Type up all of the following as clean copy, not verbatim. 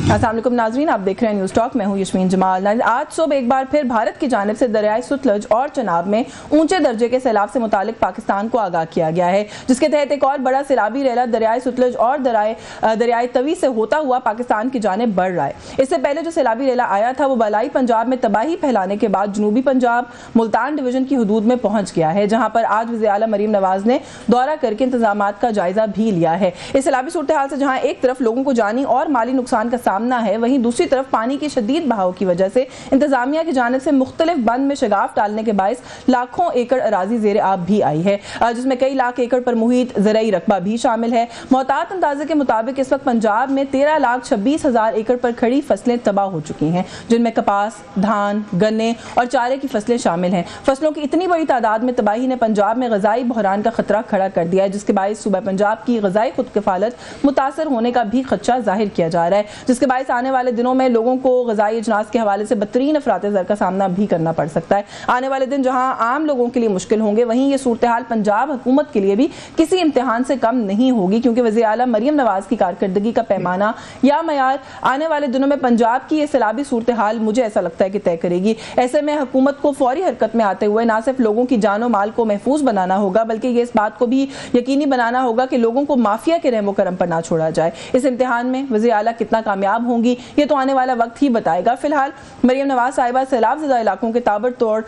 अस्सलाम वालेकुम नाज़रीन, आप देख रहे हैं न्यूज़ टॉक। मैं हूं यशमीन जमाल। आज सुबह एक बार फिर भारत की जानिब से दरियाए सतलज और चनाब में ऊंचे दर्जे के सैलाब से मुतालिक पाकिस्तान को आगाह किया गया है, जिसके तहत एक और बड़ा सैलाबी रैला दरियाए सतलज और दरियाए तवी से होता हुआ पाकिस्तान की जानिब बढ़ रहा है। इससे पहले जो सैलाबी रैला आया था वो बलाई पंजाब में तबाही फैलाने के बाद जनूबी पंजाब मुल्तान डिवीजन की हदूद में पहुंच गया है, जहां पर आज वज़ीर आला मरीम नवाज ने दौरा करके इंतजामात का जायजा भी लिया है। इस सैलाबी सूरत हाल से जहां एक तरफ लोगों को जानी और माली नुकसान का सामना है, वहीं दूसरी तरफ पानी की शदीद बहाव की वजह से इंतजामिया की जानिब से मुख्तलिफ बंद में शगाफ डालने के बायस लाखों एकड़ अराजी जेर आब भी आई है, जिसमें कई लाख एकड़ पर मुहित ज़राई रकबा भी शामिल है। मोहतात अंदाजे के मुताबिक इस वक्त पंजाब में 13,26,000 एकड़ पर खड़ी फसलें तबाह हो चुकी हैं, जिनमें कपास, धान, गन्ने और चारे की फसलें शामिल हैं। फसलों की इतनी बड़ी तादाद में तबाही ने पंजाब में ग़ज़ाई बहरान का खतरा खड़ा कर दिया है, जिसके बायस सूबा पंजाब की ग़ज़ाई खुद किफ़ालत मुतासर होने का भी खदशा जाहिर किया जा रहा है, जिसके बायस आने वाले दिनों में लोगों को ग़ज़ाई अजनास के हवाले से बदतरीन अफरात-ए-ज़र का सामना भी करना पड़ सकता है। आने वाले दिन जहां आम लोगों के लिए मुश्किल होंगे, वहीं ये सूरत हाल पंजाब हुकूमत के लिए भी किसी इम्तिहान से कम नहीं होगी, क्योंकि वज़ीर आला मरीम नवाज की कारकर्दगी का पैमाना या मयार आने वाले दिनों में पंजाब की ये सैलाबी सूरत हाल मुझे ऐसा लगता है कि तय करेगी। ऐसे में हुकूमत को फौरी हरकत में आते हुए न सिर्फ लोगों की जानो माल को महफूज बनाना होगा, बल्कि ये इस बात को भी यकीनी बनाना होगा कि लोगों को माफिया के रहमो करम पर ना छोड़ा जाए। इस इम्तिहान में वज़ीर आला कितना कामयाब होंगी ये तो आने वाला वक्त ही बताएगा। फिलहाल मरीम नवाज साहिबा सैलाब ज़दा इलाकों के ताबड़तोड़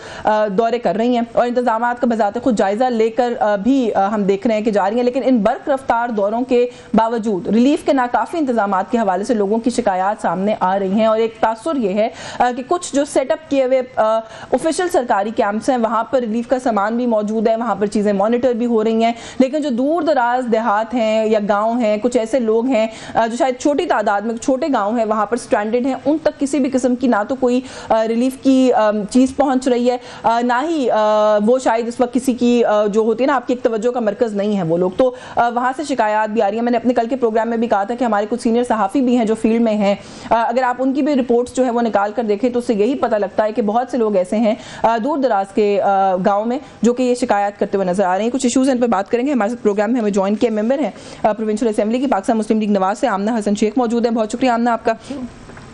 दौरे कर रही हैं और इंतजामात का बजाते खुद जायजा लेकर भी हम देख रहे हैं कि जा रही हैं, लेकिन इन बर्क रफ्तार दौरों के बावजूद रिलीफ के नाकाफी इंतजामात के हवाले से लोगों की शिकायत सामने आ रही हैं। और एक तासुर ये है कि कुछ जो सेटअप किए हुए ऑफिशियल सरकारी कैंप्स हैं वहाँ पर रिलीफ का सामान भी मौजूद है, वहाँ पर चीज़ें मॉनिटर भी हो रही हैं, लेकिन जो दूर दराज देहात हैं या गाँव हैं, कुछ ऐसे लोग हैं जो शायद छोटी तादाद में छोटे गाँव हैं वहाँ पर स्ट्रैंडेड हैं, उन तक किसी भी किस्म की ना तो कोई रिलीफ की चीज़ पहुँच रही है, ना ही वो शायद इस वक्त किसी की जो होती है ना आपकी एक तवज्जो का मरकज़ नहीं है वो लोग, तो वहाँ से शिकायत भी आ रही है। मैंने अपने कल के प्रोग्राम में भी कहा था कि हमारे कुछ सीनियर सहाफ़ी भी हैं जो फील्ड में हैं, अगर आप उनकी भी रिपोर्ट्स जो है वो निकाल कर देखें तो उससे यही पता लगता है कि बहुत से लोग ऐसे हैं दूर दराज के गाँव में जो कि ये शिकायत करते हुए नजर आ रहे हैं। कुछ इशूज़ इन पर बात करेंगे। हमारे साथ प्रोग्राम में हमें ज्वाइन किए मेंबर हैं प्रोविंशियल असेंबली की पाकिस्तान मुस्लिम लीग नवाज से आमना हसन शेख मौजूद है। बहुत शुक्रिया आमना आपका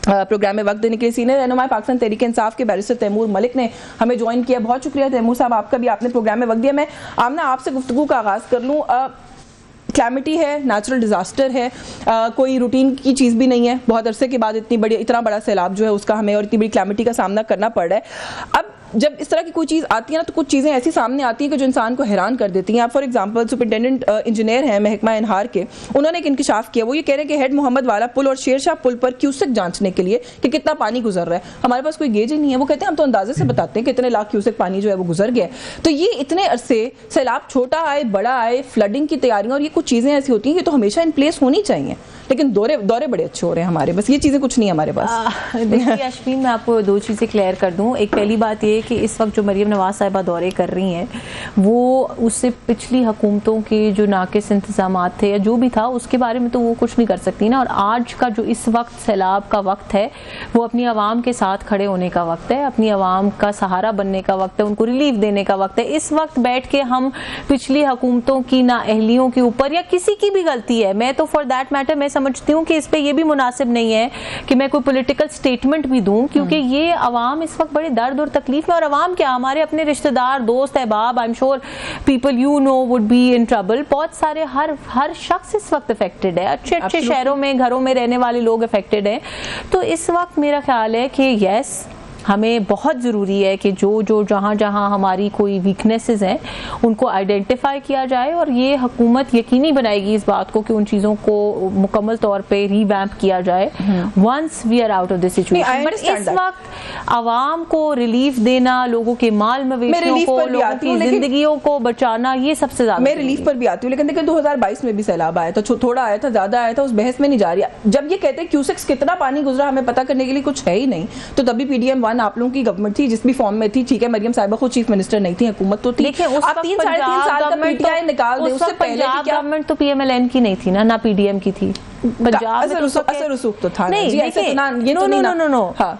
प्रोग्राम में वक्त देने के लिए। सीनियर रहनुमा पाकिस्तान तहरीक इंसाफ के बैरिस्टर तैमूर मलिक ने हमें ज्वाइन किया। बहुत शुक्रिया तैमूर साहब आपका भी, आपने प्रोग्राम में वक्त दिया। मैं आमना आपसे गुफ्तगू का आगाज़ कर लूँ। क्लैमिटी है, नेचुरल डिज़ास्टर है, कोई रूटीन की चीज़ भी नहीं है, बहुत अरसे के बाद इतना बड़ा सैलाब जो है उसका हमें और इतनी बड़ी क्लैमिटी का सामना करना पड़ रहा है। अब जब इस तरह की कोई चीज़ आती है ना तो कुछ चीज़ें ऐसी सामने आती हैं कि जो इंसान को हैरान कर देती हैं। आप फॉर एग्जांपल सुपरिटेंडेंट इंजीनियर हैं महकमा इनहार के, उन्होंने एक इंकशाफ किया। वो ये कह रहे हैं कि हेड मोहम्मद वाला पुल और शेरशाह पुल पर क्यूसेक जांचने के लिए कि कितना पानी गुजर रहा है, हमारे पास कोई गेज ही नहीं है। वो कहते हैं हम तो अंदाजे से बताते हैं कितने लाख क्यूसेक पानी जो है वो गुजर गया है। तो ये इतने अरसे सैलाब छोटा आए बड़ा आए, फ्लडिंग की तैयारियां और ये कुछ चीज़ें ऐसी होती हैं कि तो हमेशा इन प्लेस होनी चाहिए, लेकिन दौरे बड़े अच्छे हो रहे हैं हमारे, बस ये चीज़ें कुछ नहीं है हमारे पास। देखिए अश्विन, मैं आपको दो चीज़ें क्लियर कर दूं। एक पहली बात ये कि इस वक्त जो मरीम नवाज साहिबा दौरे कर रही हैं वो उससे पिछली हुकूमतों के जो नाकिस इंतजामात थे या जो भी था उसके बारे में तो वो कुछ नहीं कर सकती ना। और आज का जो इस वक्त सैलाब का वक्त है वो अपनी आवाम के साथ खड़े होने का वक्त है, अपनी आवाम का सहारा बनने का वक्त है, उनको रिलीफ देने का वक्त है। इस वक्त बैठ के हम पिछली हुकूमतों की नाअहलियों के ऊपर या किसी की भी गलती है, मैं तो फॉर दैट मैटर मैं समझती हूँ कि इस पे ये भी मुनासिब नहीं है कि मैं कोई पॉलिटिकल स्टेटमेंट भी दूं, क्योंकि ये अवाम इस वक्त बड़े दर्द और तकलीफ में, और अवाम क्या हमारे अपने रिश्तेदार दोस्त अहबाब, आई am sure people you know would be in trouble. बहुत सारे हर शख्स इस वक्त अफेक्टेड है, अच्छे शहरों में घरों में रहने वाले लोग अफेक्टेड हैं। तो इस वक्त मेरा ख्याल है कि यस हमें बहुत ज़रूरी है कि जो जहाँ हमारी कोई वीकनेसेस हैं उनको आइडेंटिफाई किया जाए, और ये हुकूमत यकीनी बनाएगी इस बात को कि उन चीज़ों को मुकम्मल तौर पे रीवैम्प किया जाए once we are out of this situation. But इस वक्त आवाम को रिलीफ देना, लोगों के माल मवेशियों को, लोगों की जिंदगियों को बचाना, ये सबसे ज़्यादा मैं रिलीफ पर भी आती हूँ। लेकिन देखिए 2022 में भी सैलाब आया था, थोड़ा आया था, ज़्यादा आया था, उस बहस में नहीं जा रही। जब ये कहते हैं क्यूसेक्स कितना पानी गुजरा हमें पता करने के लिए कुछ है ही नहीं, तो तभी PDM आप लोगों की गवर्नमेंट थी जिस भी फॉर्म में थी, ठीक है मरियम साहिबा खुद चीफ मिनिस्टर नहीं थी, हुकूमत तो थी। आप 3-3.5 साल का PTI निकाल दे, उससे पहले की क्या गवर्नमेंट तो PMLN की नहीं थी ना PDM की थी। पंजाब में असर रसूख तो था नहीं।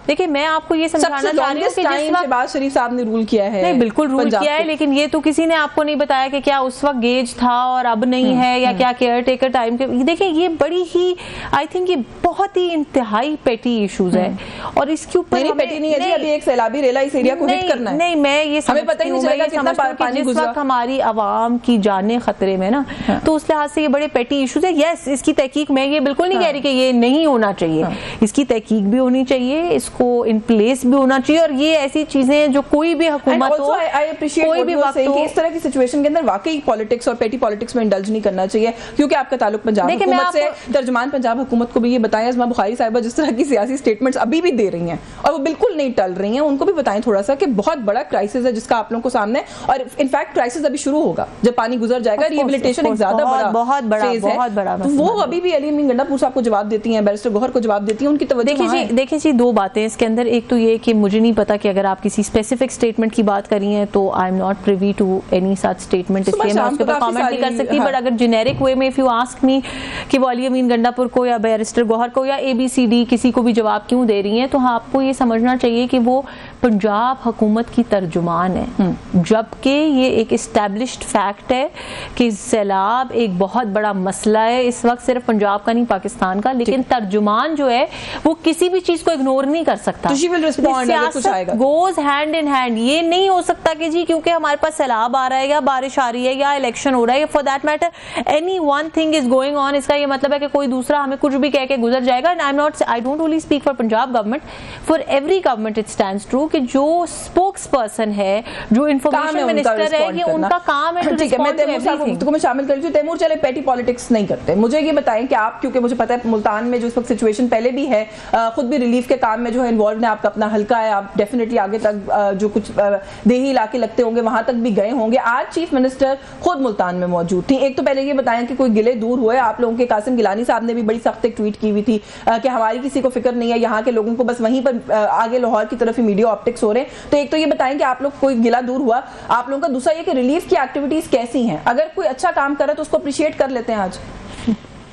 देखिए मैं आपको ये समझाना चाह रही हूँ कि शहबाज शरीफ साहब ने रूल किया है, नहीं बिल्कुल रूल किया है, लेकिन ये तो किसी ने आपको नहीं बताया कि क्या उस वक्त गेज था और अब नहीं है, या क्या केयर टेकर टाइम के। देखिए ये बड़ी ही आई थिंक ये बहुत ही इंतहाई पेटी इश्यूज है, और इसके ऊपर पेटी नहीं है जी, अभी एक सैलाबी रेला इस एरिया को हिट करना है। नहीं मैं ये हमें पता ही नहीं चलेगा कितना पानी जिस वक्त हमारी आवाम की जानें खतरे में ना, तो उस लिहाज से ये बड़े पेटी इश्यूज है। यस, इसकी तहकीक मैं ये बिल्कुल नहीं कह रही कि ये नहीं होना चाहिए, इसकी तहकीक भी होनी चाहिए, इसको इन प्लेस भी होना चाहिए, और ये ऐसी चीजें जो कोई भी हुकूमत हो, कोई भी वक्त हो, इस तरह की सिचुएशन के अंदर वाकई पॉलिटिक्स और पेटी पॉलिटिक्स में इंडल्ज नहीं करना चाहिए, क्योंकि आपका ताल्लुक पंजाब हुकूमत से। तर्जुमान पंजाब हुकूमत को भी ये बताएं, अज़मा बुखारी साहिबा जिस तरह की सियासी स्टेटमेंट्स अभी भी दे रही हैं और वो बिल्कुल नहीं टल रही हैं, उनको भी बताएं थोड़ा सा कि बहुत बड़ा क्राइसिस है जिसका आप लोगों को सामने, और इनफैक्ट क्राइसिस अभी शुरू होगा जब पानी गुजर जाएगा। रिहेबिलिटेशन एक ज्यादा बहुत बड़ा वो अभी भी अली अमीन गंडापुर साहब को जवाब देती हैं, बैरिस्टर गौहर को जवाब देती हैं, उनकी तवज्जो। देखिए जी दो बातें इसके अंदर, एक तो ये कि मुझे नहीं पता कि अगर आप किसी स्पेसिफिक स्टेटमेंट की बात करी हैं तो I am not privy to any such statement, इसलिए मैं उसके ऊपर कमेंट नहीं कर सकती। बट अगर जेनेरिक वे में इफ यू आस्क मी कि वो अली अमीन गंडापुर को या बैरिस्टर गौहर को या ABCD किसी को भी जवाब क्यों दे रही हैं, तो हाँ आपको ये समझना चाहिए कि वो पंजाब हुकूमत की तर्जुमान है, जबकि ये एक एस्टैब्लिश्ड फैक्ट है कि सैलाब एक बहुत बड़ा मसला है इस वक्त, सिर्फ पंजाब का नहीं पाकिस्तान का, लेकिन तर्जुमान जो है वो किसी भी चीज को इग्नोर नहीं कर सकता। सियासत गोज हैंड इन हैंड। ये नहीं हो सकता कि जी क्योंकि हमारे पास सैलाब आ रहा है या बारिश आ रही है या इलेक्शन हो रहा है, for that matter any one thing is going on, इसका ये मतलब है कि कोई दूसरा हमें कुछ भी कह के गुजर जाएगा। I don't only speak for Punjab government, for every government it stands true कि जो स्पोक्स पर्सन है, जो इंफॉर्मेशन मिनिस्टर है, ये उनका काम है। ठीक है, मैं तैमूर साहब को मैं शामिल कर लीजिए। तैमूर चले पेटी पॉलिटिक्स नहीं करते, मुझे ये बताएं कि आप, क्योंकि मुझे पता है मुल्तान में जो इस वक्त सिचुएशन पहले भी है, खुद भी रिलीफ के काम में जो है इन्वॉल्व है, आपका अपना हल्का है, आप डेफिनेटली आगे तक जो कुछ देही इलाके लगते होंगे वहां तक भी गए होंगे। आज चीफ मिनिस्टर खुद मुल्तान में मौजूद थी। एक तो पहले ये बताएं कि कोई गिले दूर हुए आप लोगों के, कासिम गिलानी साहब ने भी बड़ी सख्त एक ट्वीट की हुई थी कि हमारी किसी को फिक्र नहीं है, यहाँ के लोगों को बस वहीं पर आगे लाहौर की तरफ ही मीडिया ऑप्टिक्स हो रहे हैं। तो एक तो ये बताएं कि आप लोग कोई गिला दूर हुआ आप लोगों का, दूसरा ये कि रिलीफ की एक्टिविटीज कैसी हैं, अगर कोई अच्छा काम करे तो उसको अप्रिशिएट कर लेते हैं आज।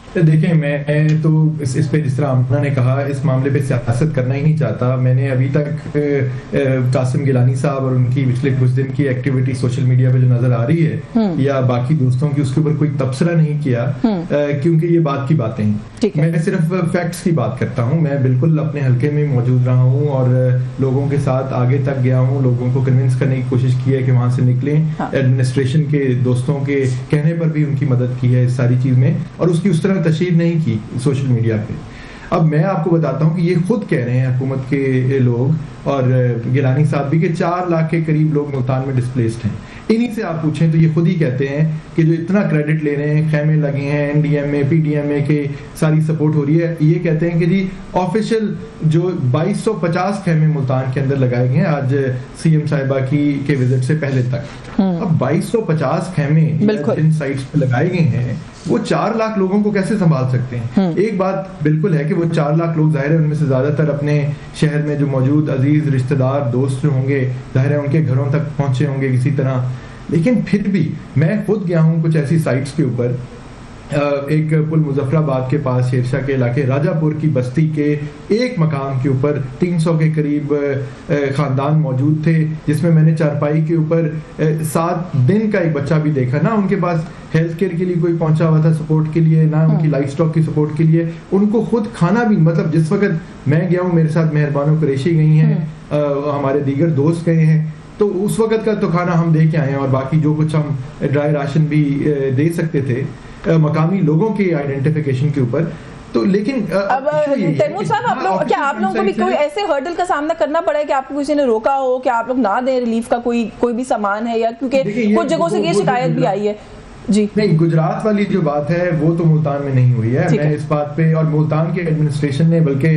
देखिए मैं तो इस पे जिस तरह आमना ने कहा, इस मामले पे सियासत करना ही नहीं चाहता। मैंने अभी तक कासिम गिलानी साहब और उनकी पिछले कुछ दिन की एक्टिविटी सोशल मीडिया पे जो नजर आ रही है या बाकी दोस्तों की, उसके ऊपर कोई तबसरा नहीं किया, क्योंकि ये बात की बातें हैं। मैं सिर्फ फैक्ट्स की बात करता हूँ। मैं बिल्कुल अपने हल्के में मौजूद रहा हूँ और लोगों के साथ आगे तक गया हूँ, लोगों को कन्विंस करने की कोशिश की है कि वहां से निकलें। एडमिनिस्ट्रेशन के दोस्तों के कहने पर भी उनकी मदद की है इस सारी चीज में, और उसकी उस तरह तशहीर नहीं की सोशल मीडिया पे। अब मैं आपको बताता हूं कि ये खुद कह रहे हैं हुकूमत के लोग और गिलानी साहब भी कि 4 लाख के करीब लोग मुल्तान में डिस्प्लेस्ड हैं। इन्हीं से आप पूछें तो ये खुद ही कहते हैं कि जो इतना क्रेडिट ले रहे हैं, खैमे लगे हैं, NDMA PDMA के सारी सपोर्ट हो रही है, ये कहते हैं कि जी ऑफिशियल जो 2250 खैमे मुल्तान के अंदर लगाए गए हैं आज CM साहिबा के विजिट से पहले तक। अब 2250 खैमे जिन साइट्स पे लगाए गए हैं वो 4 लाख लोगों को कैसे संभाल सकते हैं? एक बात बिल्कुल है कि वो 4 लाख लोग जाहिर है उनमें से ज्यादातर अपने शहर में जो मौजूद अजीज रिश्तेदार दोस्त जो होंगे जाहिर है उनके घरों तक पहुंचे होंगे किसी तरह, लेकिन फिर भी मैं खुद गया हूं कुछ ऐसी साइट्स के ऊपर। एक पुल मुजफ्फराबाद के पास शेरशाह के इलाके राजापुर की बस्ती के एक मकाम के ऊपर 300 के करीब खानदान मौजूद थे, जिसमें मैंने चारपाई के ऊपर 7 दिन का एक बच्चा भी देखा। ना उनके पास हेल्थ केयर के लिए कोई पहुंचा हुआ था सपोर्ट के लिए, ना उनकी लाइफ स्टॉक की सपोर्ट के लिए, उनको खुद खाना भी, मतलब जिस वक्त मैं गया हूँ मेरे साथ मेहरबानो कुरैशी गई हैं, हमारे दीगर दोस्त गए हैं, तो उस वक्त का तो खाना हम दे के आए हैं और बाकी जो कुछ हम ड्राई राशन भी दे सकते थे मकामी लोगों के आइडेंटिफिकेशन के ऊपर। तो लेकिन अब तैमूर साहब आप लोगों को भी कोई ऐसे हर्डल का सामना करना पड़ा है कि आपको किसी ने रोका हो कि आप लोग ना दें रिलीफ का कोई भी सामान है, या क्योंकि कुछ जगहों से ये शिकायत भी आई है जी? नहीं, गुजरात वाली जो बात है वो तो मुल्तान में नहीं हुई है। मैं इस बात पे, और मुल्तान के एडमिनिस्ट्रेशन ने, बल्कि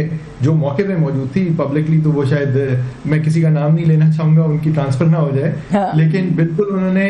जो मौके पे मौजूद थी पब्लिकली, तो वो शायद मैं किसी का नाम नहीं लेना चाहूंगा, उनकी ट्रांसफर ना हो जाए, लेकिन बिल्कुल उन्होंने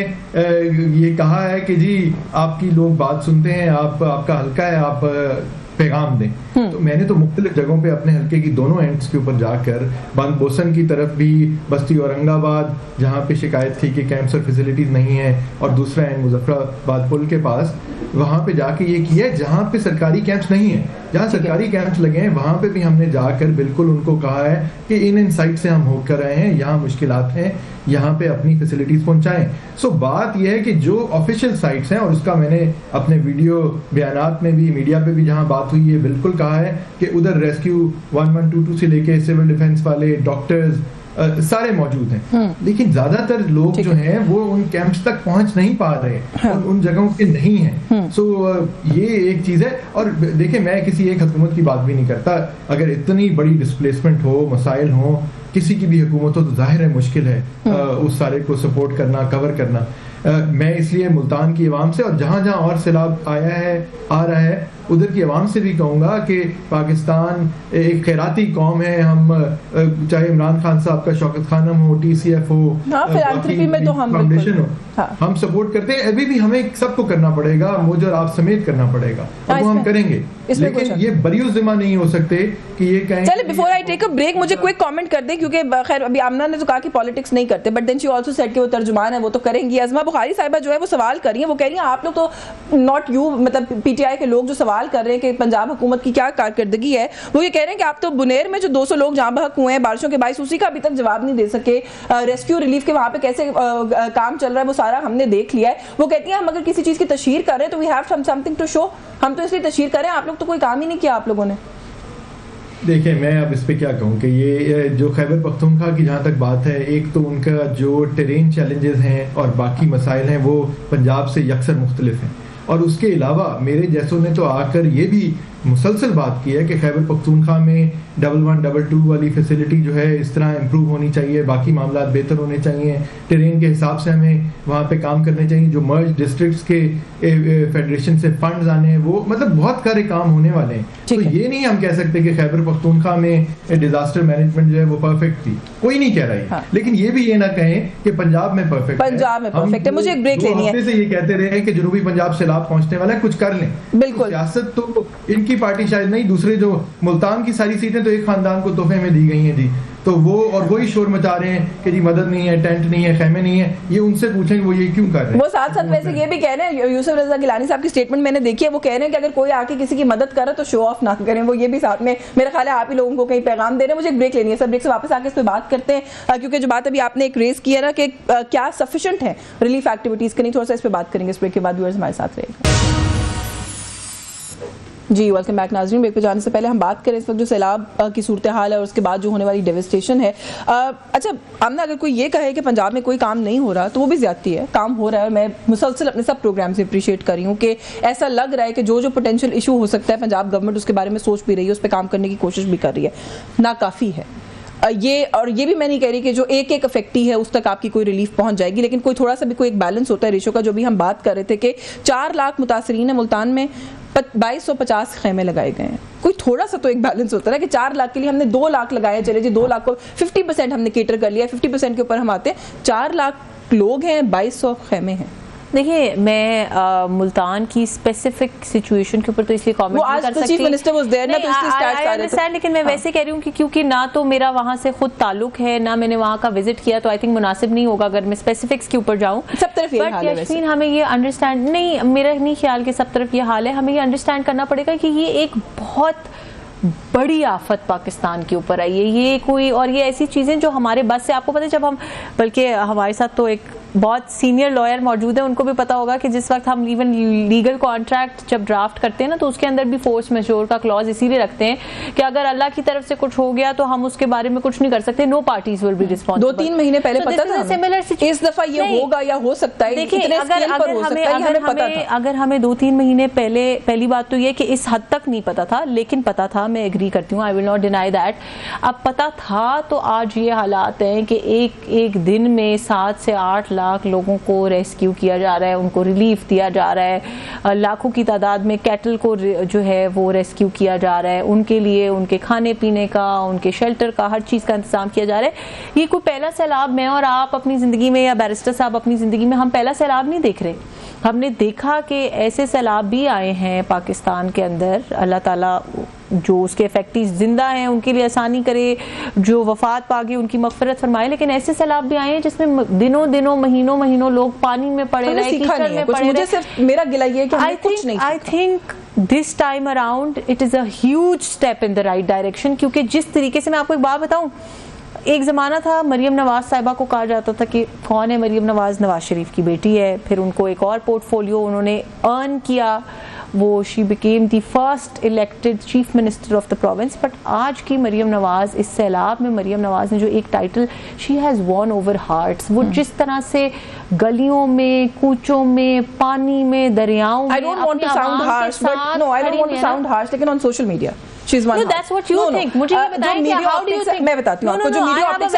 ये कहा है कि जी आपकी लोग बात सुनते हैं, आपका हल्का है, आप पैगाम दें। तो मैंने तो मुख्तलिफ जगहों पे अपने हल्के की दोनों एंड्स के ऊपर जाकर बंद बोसन की तरफ भी, बस्ती औरंगाबाद जहाँ पे शिकायत थी कि कैंप्स और फैसिलिटीज नहीं है, और दूसरा एंड मुजफ्फराबाद पुल के पास, वहाँ पे जाके ये किया जहाँ पे सरकारी कैंप्स नहीं है। जहाँ सरकारी कैंप्स लगे हैं वहाँ पे भी हमने जाकर बिल्कुल उनको कहा है कि इन साइट से हम होकर रहे हैं, यहाँ मुश्किलात हैं, यहाँ पे अपनी फैसिलिटीज पहुंचाएं। सो बात यह है कि जो ऑफिशियल साइट्स हैं, और उसका मैंने अपने वीडियो बयानात में भी, मीडिया पे भी जहाँ बात हुई है, बिल्कुल कहा है कि उधर रेस्क्यू 1122 से लेके सिविल डिफेंस वाले, डॉक्टर्स सारे मौजूद हैं। लेकिन ज्यादातर लोग जो हैं वो उन कैंप्स तक पहुंच नहीं पा रहे हैं, और उन जगहों पे नहीं है। सो ये एक चीज है। और देखिए, मैं किसी एक हुकूमत की बात भी नहीं करता। अगर इतनी बड़ी डिस्प्लेसमेंट हो, मसाइल हो, किसी की भी हुकूमत हो, तो जाहिर है मुश्किल है उस सारे को सपोर्ट करना, कवर करना। मैं इसलिए मुल्तान की आवाम से, और जहाँ जहाँ और सैलाब आ रहा है, उधर की आवाम से भी कहूँगा कि पाकिस्तान एक खैराती कौम है। हम चाहे इमरान खान साहब का शौकत खानम हो, TCF हो, फिलांथ्रफी में तो फाउंडेशन हो, हम सपोर्ट करते हैं। अभी भी हमें सबको करना पड़ेगा, मुझे और आप समेत करना पड़ेगा, वो हम करेंगे। लेकिन ये बरियो जिम्मा नहीं हो सकते कि ये कहें। चलिए, before I take a break मुझे क्विक कमेंट कर दें, क्योंकि खैर अभी आमना ने तो कहा कि पॉलिटिक्स नहीं करते, but then she also said कि वो तर्जुमान है, वो तो करेंगी। अज़मा बुखारी साहिबा जो है वो सवाल कर रही है, वो कह रही है आप लोग तो नॉट यू, मतलब PTI के लोग जो सवाल कर रहे हैं कि पंजाब हुकूमत की क्या कारकर्दगी है, वो ये कह रहे हैं कि आप तो बुनेर में जो 200 लोग जहाँ बहक हुए हैं बारिशों के बायस, उसी का अभी तक जवाब नहीं दे सके। रेस्क्यू रिलीफ के वहाँ पे कैसे काम चल रहा है वो सारा हमने देख लिया है। वो कहती है हम अगर किसी चीज की तशहीर कर रहे हैं तो we have something to show, हम तो इसलिए तशहीर कर रहे हैं, आप लोग तो कोई काम ही नहीं किया आप लोगों ने। देखिए, मैं अब इस पे क्या कहूँ कि ये जो खैबर पख्तूनख्वा की जहाँ तक बात है, एक तो उनका जो टेरेन चैलेंजेस हैं और बाकी मसाइल हैं वो पंजाब से यकसर मुख्तलिफ हैं। और उसके अलावा मेरे जैसों ने तो आकर ये भी मुसलसल बात की है कि खैबर पख्तूनख्वा में 1122 वाली फैसिलिटी जो है इस तरह इम्प्रूव होनी चाहिए, बाकी मामला बेहतर होने चाहिए, टेरेन के हिसाब से हमें वहाँ पे काम करने चाहिए, जो मर्ज डिस्ट्रिक्ट्स के फेडरेशन से फंड्स आने हैं, वो मतलब बहुत सारे काम होने वाले हैं। तो ये नहीं हम कह सकते कि खैबर पख्तूनख्वा में डिजास्टर मैनेजमेंट जो है वो परफेक्ट थी, कोई नहीं कह रही। लेकिन ये भी ये ना कहें कि पंजाब में परफेक्ट है। मुझे एक ब्रेक लेनी है। से ये कहते रहे कि जनूबी पंजाब सैलाब पहुंचने वाला है, कुछ कर लें। बिल्कुल, सियासत तो इनकी पार्टी शायद नहीं, दूसरे जो मुल्तान की सारी सीटें तो एक खानदान को तोहफे में दी गई हैं जी, तो वो और वही शोर मचा रहे हैं कि जी मदद नहीं है, टेंट नहीं है, खेमे नहीं है। ये उनसे पूछें कि वो ये क्यों कर रहे हैं। वो साथ साथ वैसे ये भी कह रहे हैं, यूसुफ रजा गिलानी साहब की स्टेटमेंट मैंने देखी है, वो कह रहे हैं कि अगर कोई आके किसी की मदद करे तो शो ऑफ ना करें। वो ये भी साथ में मेरा ख्याल है आप ही लोगों को कहीं पैगाम दे रहे हैं। मुझे एक ब्रेक लेनी है, सब ब्रेक से वापस आके इस पर बात करते हैं, क्योंकि जो बात अभी आपने एक रेस किया ना कि क्या सफिशिएंट है रिलीफ एक्टिविटीज के, नहीं थोड़ा सा इस पर बात करेंगे। इस ब्रेक के बाद व्यूअर्स हमारे साथ रहेगा। जी, वेलकम बैक नाज़रीन। ब्रेक पे जाने से पहले हम बात करें इस वक्त जो सैलाब की सूरत हाल है और उसके बाद जो होने वाली डेविस्टेशन है। अच्छा आमना, अगर कोई ये कहे कि पंजाब में कोई काम नहीं हो रहा तो वो भी ज्यादती है। काम हो रहा है और मैं मुसलसल अपने सब प्रोग्राम से अप्रिशिएट कर रही हूँ कि ऐसा लग रहा है कि जो पोटेंशियल इशू हो सकता है पंजाब गवर्नमेंट उसके बारे में सोच भी रही है, उस पर काम करने की कोशिश भी कर रही है। नाकाफ़ी है ये भी मैं नहीं कह रही कि जो एक अफेक्टी है उस तक आपकी कोई रिलीफ पहुंच जाएगी, लेकिन कोई थोड़ा सा भी कोई एक बैलेंस होता है रेशो का। जो भी हम बात कर रहे थे कि 4 लाख मुतासरीन है मुल्तान में, 2250 खेमे लगाए गए हैं, कोई थोड़ा सा तो एक बैलेंस होता है कि 4 लाख के लिए हमने 2 लाख लगाए, चले जी 2 लाख को 50% हमने केटर कर लिया, 50% के ऊपर हम आते हैं। 4 लाख लोग हैं, 2200 खेमे हैं। देखिए, मैं मुल्तान की स्पेसिफिक सिचुएशन के ऊपर तो इसलिए कमेंट नहीं कर सकती। चीफ मिनिस्टर वाज देयर ना, तो इसलिए स्टार्ट कर रहे थे। लेकिन मैं वैसे कह रही हूँ कि क्योंकि ना तो मेरा वहाँ से खुद ताल्लुक है, ना मैंने वहाँ का विजिट किया, तो आई थिंक मुनासिब नहीं होगा अगर मैं स्पेसिफिक्स के ऊपर जाऊँ। सब तरफ यही हाल है। यकीन हमें ये अंडरस्टैंड नहीं, मेरा नहीं ख्याल कि सब तरफ ये हाल है। हमें ये अंडरस्टैंड करना पड़ेगा कि ये एक बहुत बड़ी आफत पाकिस्तान के ऊपर आई है। ये कोई और ये ऐसी चीज़ें जो हमारे बस से, आपको पता है जब हम, बल्कि हमारे साथ तो एक बहुत सीनियर लॉयर मौजूद है, उनको भी पता होगा कि जिस वक्त हम इवन लीगल कॉन्ट्रैक्ट जब ड्राफ्ट करते हैं ना, तो उसके अंदर भी फोर्स मेजोर का क्लॉज इसीलिए रखते हैं कि अगर अल्लाह की तरफ से कुछ हो गया तो हम उसके बारे में कुछ नहीं कर सकते। No parties will be responsible. 2-3 महीने पहले पता था सिमिलर इस दफा ये होगा या हो सकता है। देखिए, अगर हमें 2-3 महीने पहले, पहली बात तो ये कि इस हद तक नहीं पता था, लेकिन पता था, मैं एग्री करती हूँ, I will not deny that. अब पता था तो आज ये हालात हैं कि एक दिन में 7 से 8 लाख लोगों को रेस्क्यू किया जा रहा है, उनको रिलीफ दिया जा रहा है, लाखों की तादाद में कैटल को जो है वो रेस्क्यू किया जा रहा है, उनके लिए उनके खाने पीने का, उनके शेल्टर का, हर चीज़ का इंतजाम किया जा रहा है। ये कोई पहला सैलाब मैं और आप अपनी ज़िंदगी में, या बैरिस्टर साहब अपनी ज़िंदगी में, हम पहला सैलाब नहीं देख रहे। हमने देखा कि ऐसे सैलाब भी आए हैं पाकिस्तान के अंदर, अल्लाह ताला जो उसके इफेक्टिव जिंदा हैं उनके लिए आसानी करे, जो वफात पा गए उनकी मगफिरत फरमाए, लेकिन ऐसे सैलाब भी आए हैं जिसमें दिनों दिनों महीनों महीनों लोग पानी में पड़े रहे, कीचड़ में पड़े रहे। मुझे सिर्फ मेरा गिला ये है कि हमने कुछ नहीं। I think this time around it is a huge step in the right direction, क्योंकि जिस तरीके से, मैं आपको एक बात बताऊं, एक ज़माना था मरियम नवाज साहिबा को कहा जाता था कि कौन है मरियम नवाज, नवाज शरीफ की बेटी है, फिर उनको एक और पोर्टफोलियो उन्होंने अर्न किया, वो she became the first elected chief minister of the province. But आज की मरियम नवाज, इस सैलाब में मरियम नवाज ने जो एक title, she has won over hearts, वो जिस तरह से गलियों में, कूचों में, पानी में, दरियाओं में, I don't want to sound harsh, but no, I don't want to sound harsh, लेकिन on social media she's one. No, that's what you think. मुझे ये बताएं कि how do you think? मैं बताती हूँ आपको, जो मीडिया ऑप्टिक्स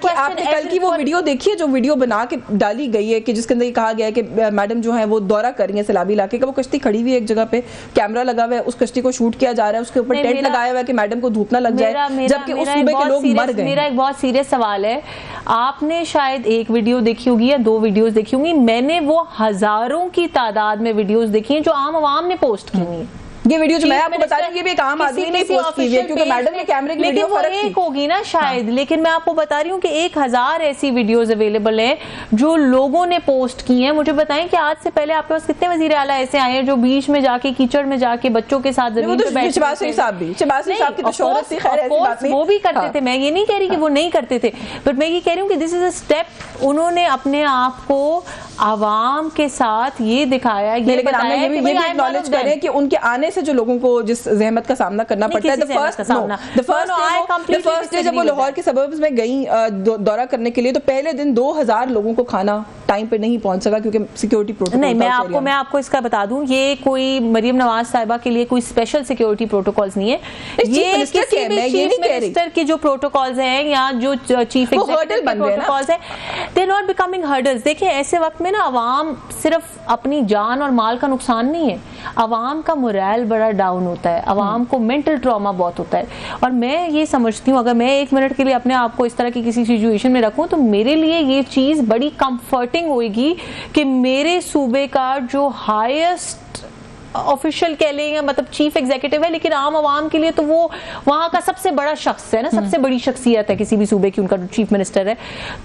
आपने कल की वो वीडियो देखी है, जो वीडियो बना के डाली गई है कि जिसके अंदर ये कहा गया है कि मैडम जो है वो दौरा कर रही है सैलाबी इलाके का, वो कश्ती खड़ी हुई है एक जगह पे, कैमरा लगा हुआ है, उस कश्ती को शूट किया जा रहा है, उसके ऊपर टेंट लगाया हुआ है कि मैडम को धूप ना लग जाए, जबकि उस सूबे के लोग मर गए। मेरा एक बहुत सीरियस सवाल है, आपने शायद एक वीडियो देखी होगी या 2 वीडियोस देखी होंगी, मैंने वो हजारों की तादाद में वीडियोस देखी हैं जो आम आवाम ने पोस्ट की हुई है। ये वीडियो जो मैं आपको बता रही हूँ ये भी एक आम आदमी ने पोस्ट की है, क्योंकि मैडम के कैमरे की वीडियो फर्क थी। एक होगी ना शायद, लेकिन मैं आपको बता रही हूँ कि 1000 ऐसी वीडियोस अवेलेबल है जो लोगों ने पोस्ट की हैं। मुझे बताएं कि आज से पहले आपके पास कितने वजीर आला ऐसे आए हैं जो बीच में जाके, कीचड़ में जाके बच्चों के साथ जमीन पे बैठे, शहबाज शरीफ साहब भी, शहबाज शरीफ साहब की तो शोहरत थी, खैर ऐसी बात नहीं, वो भी करते थे, मैं ये नहीं कह रही कि वो नहीं करते थे, बट मैं ये कह रही हूँ कि दिस इज अ स्टेप, उन्होंने अपने आप को आवाम के साथ ये दिखाया, ये बताया, ये भी एक्नॉलेज करें कि उनके आने से जो लोगों को जिस जहमत का सामना करना पड़ता है, द फर्स्ट डे जब वो लाहौर के सबर्ब्स में गई दौरा करने के लिए, तो पहले दिन 2000 लोगों को खाना टाइम पे नहीं पहुंच सका क्योंकि सिक्योरिटी प्रोटोकॉल नहीं। मैं आपको इसका बता दूं, ये कोई मरियम नवाज साहिबा के लिए कोई स्पेशल सिक्योरिटी प्रोटोकॉल्स नहीं है, ये किसी भी चीफ मिनिस्टर के जो प्रोटोकॉल्स हैं या जो चीफ एग्जीक्यूटिव के प्रोटोकॉल्स हैं, they are not becoming hurdles. देखिए ऐसे वक्त में ना अवाम सिर्फ अपनी जान और माल का नुकसान नहीं है, अवाम का मोरल बड़ा डाउन होता है, अवाम को मेंटल ट्रॉमा बहुत होता है। और मैं ये समझती हूँ, अगर मैं 1 मिनट के लिए अपने आप को इस तरह की किसी सिचुएशन में रखूं, तो मेरे लिए ये चीज बड़ी कंफर्टिंग होगी कि मेरे सूबे का जो हाईएस्ट ऑफिशियल कह लेंगे, मतलब चीफ एग्जीक्यूटिव है, लेकिन आम आवाम के लिए तो वो वहां का सबसे बड़ा शख्स है ना, सबसे बड़ी शख्सियत है किसी भी सूबे की, उनका जो चीफ मिनिस्टर है।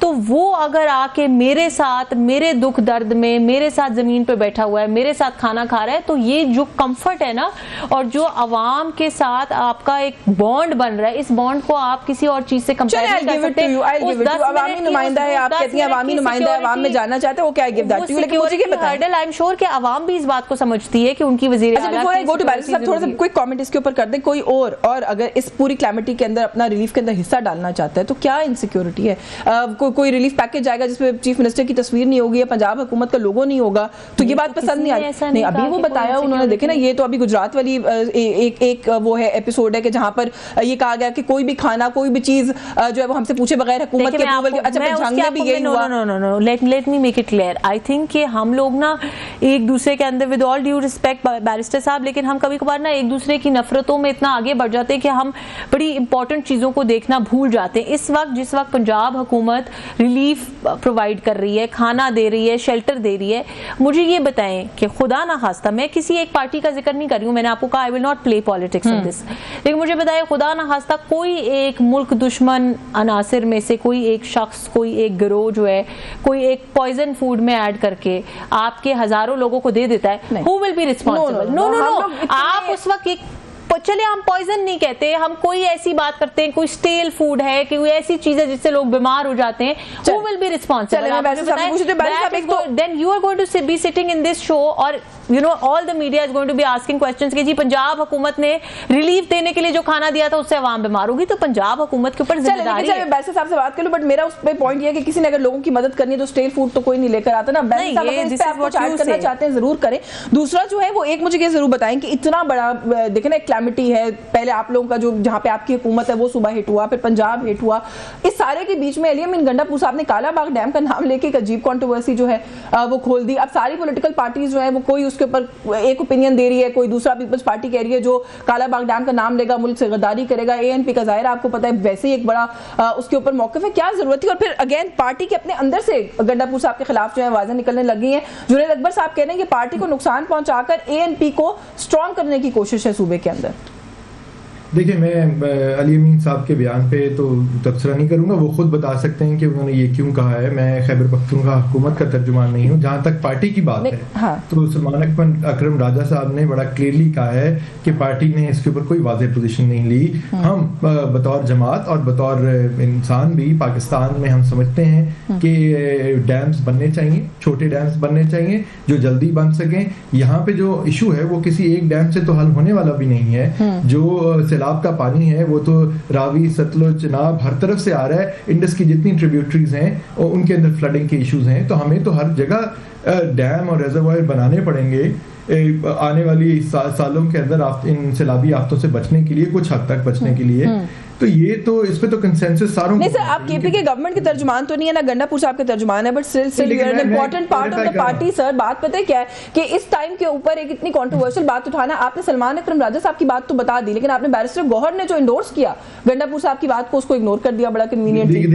तो वो अगर आके मेरे साथ, मेरे दुख दर्द में मेरे साथ जमीन पे बैठा हुआ है, मेरे साथ खाना खा रहा है, तो ये जो कंफर्ट है ना, और जो अवाम के साथ आपका एक बॉन्ड बन रहा है, इस बॉन्ड को आप किसी और चीज से कंपेयर नहीं कर सकते। अवामी नुमाइंदा है, आप कहती हैं अवामी नुमाइंदा है, अवाम में जाना चाहते हैं, वो क्या गिव दैट टू यू, लेकिन मुझे ये बताएं, आई एम श्योर कि अवाम भी इस बात को समझती है कि उनकी वजीर आला थोड़ा सा क्विक कमेंट इसके ऊपर कर दें। कोई और अगर इस पूरी क्लैमिटी के अंदर अपना रिलीफ के अंदर हिस्सा डालना चाहता है तो क्या इनसिक्योरिटी है? कोई रिलीफ पैकेज आएगा जिसमें चीफ मिनिस्टर की तस्वीर नहीं होगी या पंजाब हुकूमत का लोगो नहीं होगा, तो ये बात पसंद नहीं आ रही। नहीं, अभी वो बताया उन्होंने, देखे ना, ये तो अभी गुजरात वाली एक वो है एपिसोड है कि जहां पर ये कहा गया कि कोई भी खाना, कोई भी चीज जो है वो हमसे पूछे बगैर हुकूमत के अप्रूवल के। अच्छा, झांग में भी यही हुआ। No, let me make it clear. I think कि हम लोग ना एक दूसरे के अंदर, with all due respect barrister साहब, लेकिन हम कभी कभार ना एक दूसरे की नफरतों में इतना आगे बढ़ जाते हैं कि हम बड़ी इंपॉर्टेंट चीजों को देखना भूल जाते हैं। इस वक्त जिस वक्त पंजाब हुकूमत रिलीफ प्रोवाइड कर रही है, खाना दे रही है, शेल्टर दे रही है, मुझे ये बताएं कि खुदा ना खास्ता, मैं किसी एक पार्टी का जिक्र नहीं कर रही हूँ, मैंने आपको कहा I will not play politics in this, लेकिन मुझे बताएं खुदा ना खास्ता कोई एक मुल्क दुश्मन अनासिर में से कोई एक शख्स, कोई एक गिरोह जो है, कोई एक पॉइजन फूड में ऐड करके आपके हजारों लोगों को दे देता है, who will be responsible? No, आप उस वक्त एक, चले हम पॉइजन नहीं कहते, हम कोई ऐसी बात करते हैं, कोई स्टेल फूड है, कि कोई ऐसी चीज है जिससे लोग बीमार हो जाते हैं, who will be responsible? Then you are going to be sitting in this show और you know all the media is going to be asking questions कि जी पंजाब हुकूमत ने रिलीफ देने के लिए जो खाना दिया था उससे अवाम बीमार होगी, तो पंजाब हुकूमत के ऊपर जिम्मेदारी है। बैरिस्टर साहब से बात कर लूं, बट मेरा उस पे पॉइंट ये है कि किसी ने अगर लोगों की मदद करनी है तो स्टेल फूड तो कोई नहीं लेकर आता ना। बैरिस्टर साहब अगर इस पे आप चार्ज करना चाहते हैं जरूर करें। दूसरा जो है वो एक मुझे ये जरूर बताएं कि इतना बड़ा देखें ना क्लैमिटी है, पहले आप लोगों का जो जहां पे आपकी हुकूमत है वो सुबह हिट हुआ, फिर पंजाब हिट हुआ, इस सारे के बीच में अली अमीन गंडापुर साहब ने कालाबाग डैम का नाम लेके एक अजीब कंट्रोवर्सी जो है वो खोल दी। अब सारी पॉलिटिकल पार्टीज जो है वो कोई उसके ऊपर एक ओपिनियन दे रही है, कोई दूसरा पीपल्स पार्टी कह रही है जो कालाबाग डैम का नाम लेगा मुल्क से गद्दारी करेगा। ANP का जाहिर आपको पता है वैसे ही एक बड़ा उसके ऊपर मौक़िफ़ है, क्या जरूरत थी? और फिर अगेन पार्टी के अपने अंदर से गंडापुर साहब के खिलाफ जो है आवाजें निकलने लगी हैं। जुनैद अकबर साहब कह रहे हैं कि पार्टी को नुकसान पहुंचाकर ANP को स्ट्रॉन्ग करने की कोशिश है सूबे के अंदर। देखिए, मैं अली अमीन साहब के बयान पे तो तबसरा नहीं करूंगा, वो खुद बता सकते हैं कि उन्होंने ये क्यों कहा है। मैं खैबर पख्तूनख्वा हुकूमत का तर्जुमान नहीं हूँ। जहाँ तक पार्टी की बात है, हाँ। तो सलमान अकरम राजा साहब ने बड़ा क्लियरली कहा है कि पार्टी ने इसके ऊपर कोई वाज़ेह पोजीशन नहीं ली। हम बतौर जमात और बतौर इंसान भी पाकिस्तान में हम समझते हैं कि डैम्स बनने चाहिए, छोटे डैम्स बनने चाहिए जो जल्दी बन सकें। यहाँ पे जो इशू है वो किसी एक डैम से तो हल होने वाला भी नहीं है। जो सैलाब का पानी है वो तो रावी, सतलुज, चिनाब हर तरफ से आ रहा है। इंडस की जितनी ट्रिब्यूटरीज हैं और उनके अंदर फ्लडिंग के इश्यूज हैं, तो हमें तो हर जगह डैम और रिजर्वायर बनाने पड़ेंगे आने वाली सालों के अंदर इन सैलाबी आफतों से बचने के लिए, कुछ हद तक बचने के लिए। तो ये तो इस पे तो कंसेंसस सारों नहीं सर, आप केपी के गवर्नमेंट के तर्जुमान तो नहीं है ना, गंडापुर साहब के तर्जुमान है, but still you are an important part of the party. Sir बात पता है क्या है कि इस टाइम के ऊपर एक इतनी कंट्रोवर्शियल बात उठाना, आपने सलमान अकरम राजा साहब की बात तो बता दी, लेकिन आपने बैरिस्टर गौहर ने जो इंडोर्स किया गंडापुर साहब की बात को, उसको इग्नोर कर दिया बड़ा कन्वीनियंटली।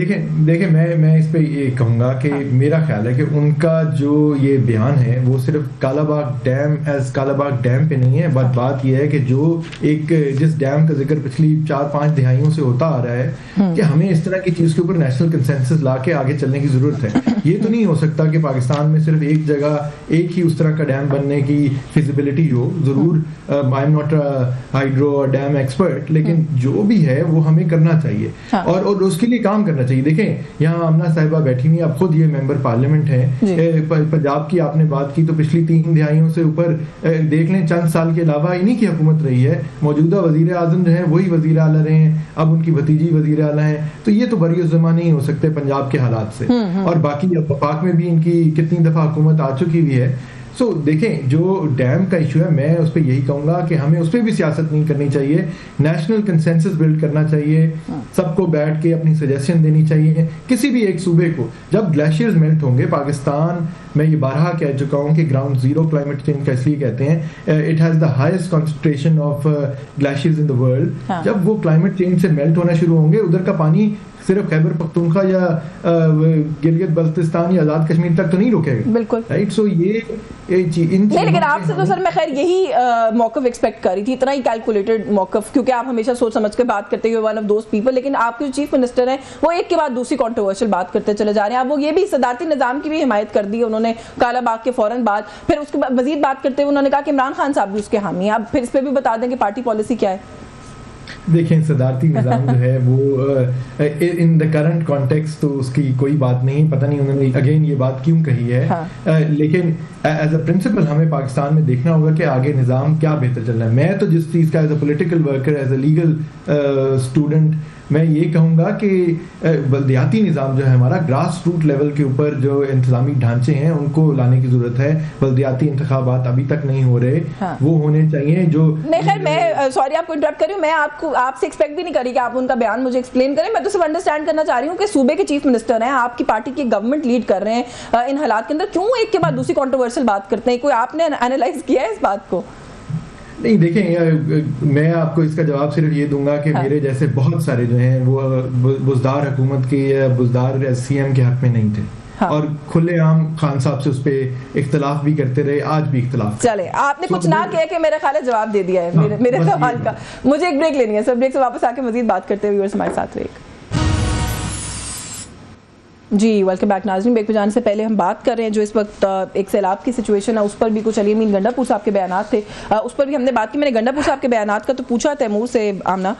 देखिए मैं इस पे ये कहूंगा कि मेरा ख्याल है कि उनका जो ये बयान है वो सिर्फ Kalabagh dam as Kalabagh dam पे नहीं है, बट बात ये है कि जो जिस डैम का जिक्र पिछली 4-5 दिहाइयों से होता आ रहा है कि हमें इस तरह की चीज के ऊपर नेशनल कंसेंसस लाके आगे चलने की जरूरत है। ये तो नहीं हो सकता कि पाकिस्तान में सिर्फ एक जगह एक ही उस तरह का डैम बनने की फिजिबिलिटी हो। जरूर आई एम नॉट हाइड्रो और डैम एक्सपर्ट, लेकिन जो भी है वो हमें करना चाहिए। हाँ। और उसके लिए काम करना चाहिए। देखें, यहाँ आमना साहिबा बैठी हुई, अब खुद ये मेंबर पार्लियामेंट है पंजाब की, आपने बात की तो पिछली 3 दिहाइयों से ऊपर देख लें, चंद साल के अलावा इन्हीं की हुकूमत रही है। मौजूदा वजीर आजम जो है वही वजीर आला रहे हैं, अब उनकी भतीजी वजीर आला है। तो ये तो बरियज़्ज़मा नहीं हो सकते पंजाब के हालात से। और बाकी वफाक में भी इनकी कितनी दफा हुकूमत आ चुकी हुई है। सो देखें, जो डैम का इशू है, मैं उस पर यही कहूंगा कि हमें उस पर भी सियासत नहीं करनी चाहिए। नेशनल कंसेंसस बिल्ड करना चाहिए, सबको बैठ के अपनी सजेशन देनी चाहिए। किसी भी एक सूबे को, जब ग्लेशियर्स मेल्ट होंगे, पाकिस्तान, मैं ये बारहा कह चुका हूँ कि ग्राउंड जीरो क्लाइमेट चेंज का इसलिए कहते हैं, it has the highest concentration of glaciers in the world. जब वो क्लाइमेट चेंज से मेल्ट होना शुरू होंगे, उधर का पानी सिर्फ खैबर पख्तूनख्वा या गिलगित बल्तिस्तान या आजाद कश्मीर तक तो नहीं रुकेगा। बिल्कुल राइट। सो ये नहीं, लेकिन आपसे तो सर मैं खैर यही मौक़िफ़ एक्सपेक्ट कर रही थी, इतना ही कैलकुलेटेड मौक़िफ़, क्योंकि आप हमेशा सोच समझ के बात करते हो, वन ऑफ दोज पीपल। लेकिन आपके जो चीफ मिनिस्टर हैं वो एक के बाद दूसरी कंट्रोवर्शियल बात करते चले जा रहे हैं। अब वो ये भी सदारती निज़ाम की भी हिमायत कर दी उन्होंने कालाबाग के फौरन बाद। फिर उसके बाद मजीद बात करते हुए उन्होंने कहा कि इमरान खान साहब भी उसके हामी हैं। अब फिर इस पर भी बता दें कि पार्टी पॉलिसी क्या है। देखें, सदारती निज़ाम जो है वो इन द करंट कॉन्टेक्स्ट तो उसकी कोई बात नहीं, पता नहीं उन्होंने अगेन ये बात क्यों कही है। हाँ। लेकिन एज अ प्रिंसिपल हमें पाकिस्तान में देखना होगा कि आगे निज़ाम क्या बेहतर चल रहा है। मैं तो जिस चीज़ का as a political worker, as a legal student, मैं ये कहूँगा कि बल्दियाती निज़ाम जो है हमारा, ग्रास रूट लेवल के ऊपर जो इंतजामी ढांचे हैं उनको लाने की ज़रूरत है। बल्दियाती इंतखाबात अभी तक नहीं हो रहे। हाँ। वो होने चाहिए। जो नहीं, खैर मैं सॉरी आपको इंटरप्ट कर रही हूँ, मैं आपसे एक्सपेक्ट भी नहीं करी कि आप उनका बयान मुझे एक्सप्लेन करें। मैं तो सिर्फ अंडरस्टैंड करना चाह रही हूँ कि सूबे के चीफ मिनिस्टर हैं, आपकी पार्टी की गवर्नमेंट लीड कर रहे हैं, इन हालात के अंदर क्यों एक के बाद दूसरी कंट्रोवर्शियल बात करते हैं? कोई आपने एनालाइज किया है इस बात को? नहीं, देखें, मैं आपको इसका जवाब सिर्फ ये दूंगा कि हाँ। मेरे जैसे बहुत सारे जो हैं वो बुज़दार हुकूमत के या बुज़दार CM के हक में नहीं थे। हाँ। और खुलेआम खान साहब से उस पर इख्तलाफ भी करते रहे, आज भी इख्तलाफ। चले, आपने कुछ ना कह के मेरा ख्याल है जवाब दे दिया है। हाँ, मेरे सवाल का। मुझे एक ब्रेक लेनी है सर, ब्रेक से वापस आके मजीद बात करते हुए हमारे साथ रहिए। जी वेलकम बैक नाज़रीन। ब्रेक पे जाने से पहले हम बात कर रहे हैं जो इस वक्त एक सैलाब की सिचुएशन है, उस पर भी कुछ अली अमीन गंडापुर साहब के बयानात थे, उस पर भी हमने बात की। मैंने गंडापुर साहब के बयानात का तो पूछा तैमूर से आमना,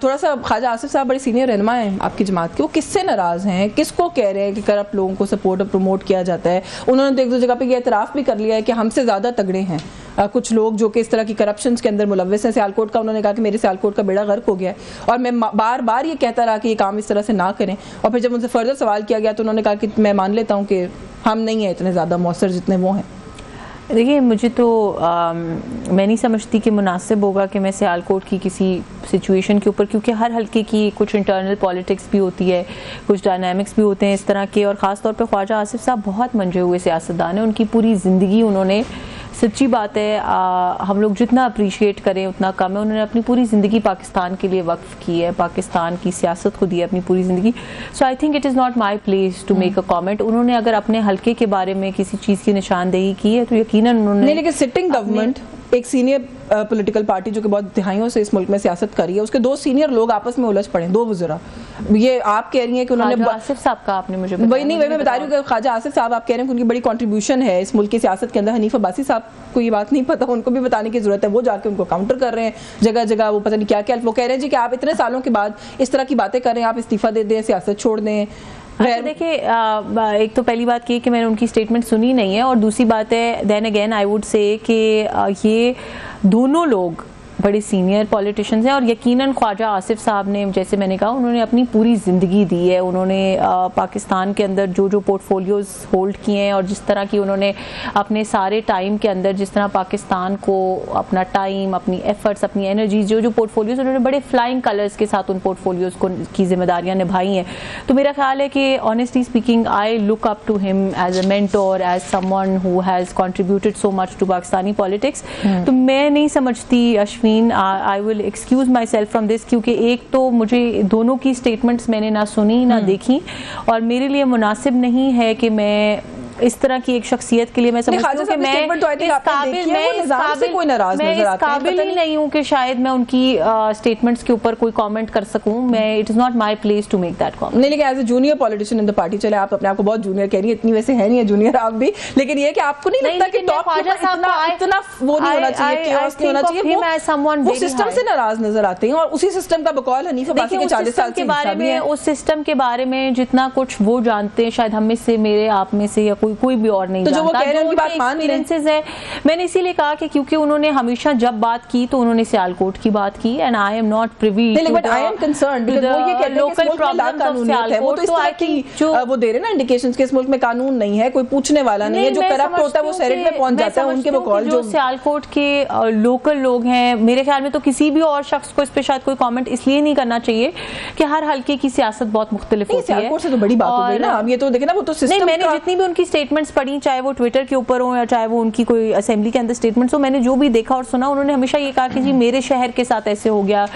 थोड़ा सा ख्वाजा आसिफ साहब बड़े सीनियर रहनुमा हैं आपकी जमात के, वो किससे नाराज़ हैं, किसको कह रहे हैं कि करप्ट लोगों को सपोर्ट और प्रमोट किया जाता है? उन्होंने तो एक दो जगह पर यह एतराफ़ भी कर लिया है कि हमसे ज़्यादा तगड़े हैं कुछ लोग जो कि इस तरह की करप्शन के अंदर मुलव्वस हैं। सियालकोट का उन्होंने कहा कि मेरे सियालकोट का बेड़ा गर्क हो गया है, और मैं बार बार ये कहता रहा कि ये काम इस तरह से ना करें। और फिर जब उनसे फर्दर सवाल किया गया तो उन्होंने कहा कि मैं मान लेता हूँ कि हम नहीं हैं इतने ज़्यादा मौसर जितने वो हैं। देखिए, मुझे तो मैं नहीं समझती कि मुनासिब होगा कि मैं सियालकोट की किसी सिचुएशन के ऊपर, क्योंकि हर हल्के की कुछ इंटरनल पॉलिटिक्स भी होती है, कुछ डायनामिक्स भी होते हैं इस तरह के, और ख़ास तौर पे ख्वाजा आसिफ साहब बहुत मंजे हुए सियासतदान हैं। उनकी पूरी ज़िंदगी उन्होंने सच्ची बात है, हम लोग जितना अप्रिशिएट करें उतना कम है। उन्होंने अपनी पूरी ज़िंदगी पाकिस्तान के लिए वक्फ की है, पाकिस्तान की सियासत को दी है अपनी पूरी ज़िंदगी। So I think it is not my place to make a comment. उन्होंने अगर अपने हल्के के बारे में किसी चीज़ की निशानदेही की है तो यकीनन उन्होंने नहीं, लेकिन सिटिंग गवर्नमेंट एक सीनियर पॉलिटिकल पार्टी जो कि बहुत दिहाइयों से इस मुल्क में सियासत करी है, उसके दो सीनियर लोग आपस में उलझ पड़े, दो वज़रा। ये आप कह रही हैं कि उन्होंने आसिफ साहब का आपने मुझे वही नहीं, वही मैं बता रही हूँ कि ख्वाजा आसिफ साहब आप कह रहे हैं कि उनकी बड़ी कंट्रीब्यूशन है इस मुल्क की सियासत के अंदर। हनीफ अब्बासी साहब को ये बात नहीं पता, उनको भी बताने की जरूरत है। वो जाके उनको काउंटर कर रहे हैं जगह जगह, वो पता नहीं क्या क्या। वो कह रहे हैं जी कि आप इतने सालों के बाद इस तरह की बातें कर रहे हैं, आप इस्तीफा दे दें, सियासत छोड़ दें। देखिए, एक तो पहली बात की कि मैंने उनकी स्टेटमेंट सुनी नहीं है, और दूसरी बात है then again I would say कि ये दोनों लोग बड़े सीनियर पॉलिटिशियंस हैं, और यकीनन ख्वाजा आसिफ साहब ने, जैसे मैंने कहा, उन्होंने अपनी पूरी ज़िंदगी दी है। उन्होंने पाकिस्तान के अंदर जो जो पोर्टफोलियोज होल्ड किए हैं और जिस तरह की उन्होंने अपने सारे टाइम के अंदर जिस तरह पाकिस्तान को अपना टाइम, अपनी एफर्ट्स, अपनी एनर्जी, जो जो पोर्टफोलियोज उन्होंने बड़े फ्लाइंग कलर्स के साथ उन पोर्टफोलियोज को की जिम्मेदारियाँ निभाई हैं। तो मेरा ख्याल है कि honestly speaking I look up to him as a mentor, as someone who has contributed so much to Pakistani politics. तो मैं नहीं समझती Ashwin, I will excuse myself from this, क्योंकि एक तो मुझे दोनों की स्टेटमेंट्स मैंने ना सुनी ना देखी, और मेरे लिए मुनासिब नहीं है कि मैं इस तरह की एक शख्सियत के लिए मैं समझती हूँ कि मैं इस काबिल ही नहीं हूँ कि शायद मैं उनकी स्टेटमेंट्स के ऊपर कोई कमेंट कर सकूँ। मैं it is not my place to make that comment. नहीं, लेकिन as a junior politician in the party, चले आप अपने आप को बहुत जूनियर कह रही है, इतनी वैसे है नहीं है जूनियर आप भी, लेकिन ये कि आपको नहीं लगता कि टॉप ख्वाजा साहब इतना वो नहीं होना चाहिए, केओस नहीं होना चाहिए, वो सिस्टम से नाराज नजर आते हैं, और उसी सिस्टम का बकौल हनीफ अब्बासी के 40 साल के बारे में, उस सिस्टम के बारे में जितना कुछ वो जानते हैं शायद हम में से, मेरे आप में से, या कोई भी और नहीं तो जानता। जो वो कह रहे हैं उनकी बात मान एक्सपीरियंसेस है। मैंने इसीलिए कहा कि क्योंकि उन्होंने हमेशा जब बात की तो उन्होंने सियालकोट की बात की, and I am not privy to but I am concerned because वो ये कहते हैं कि इस मुल्क में लाकानूनियत है। वो तो इस तरह की वो दे रहे ना इंडिकेशंस कि इस मुल्क में कानून नहीं है, कोई पूछने वाला नहीं है, जो करप्ट होता है वो सेनेट में पहुंच जाता है, उनके बकौल जो सियालकोट के लोकल लोग हैं, मेरे ख्याल में तो किसी भी और शख्स को इस पे शायद कोई कमेंट इसलिए नहीं करना चाहिए कि हर हल्के की सियासत बहुत मुख्तलिफ होती है। सियालकोट से तो बड़ी बात हो गई ना, अब ये तो देखे ना, वो तो सिस्टम। मैंने जितनी भी उनकी स्टेटमेंट्स पढ़ी, चाहे वो ट्विटर के ऊपर हो या चाहे वो उनकी कोई असेंबली के अंदर स्टेटमेंट्स हो, मैंने जो भी देखा और सुना, उन्होंने हमेशा ये कहा कि जी मेरे शहर के साथ ऐसे हो गया,